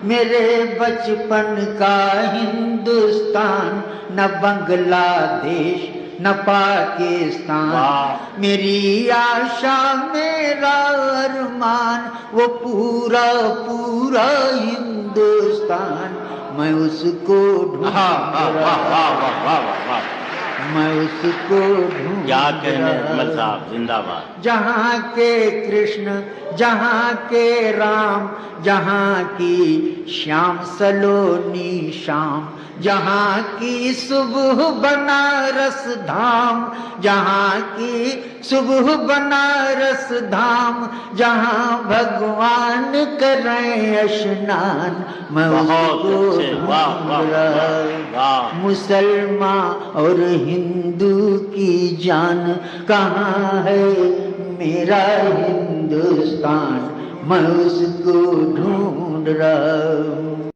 میرے بچپن کا ہندوستان، نہ بنگلہ دیش نہ پاکستان، میری آشا میرا ارمان وہ پورا پورا ہندوستان، میں اس کو ڈھونڈ رہا، میں اس کو ڈھونڈ کیا کہنے رہا، اجمل صاحب، زندہ باد۔ جہاں کے کرشن، جہاں کے رام، جہاں کی شیام سلونی شام، جہاں کی صبح بنارس دھام، جہاں کی صبح بنارس دھام، جہاں بھگوان کریں اشنان، میں اس کو ڈھونڈ رہا، مسلمان اور ہندو کی جان کہاں ہے میرا ہندوستان، میں اس کو ڈھونڈ رہا ہوں۔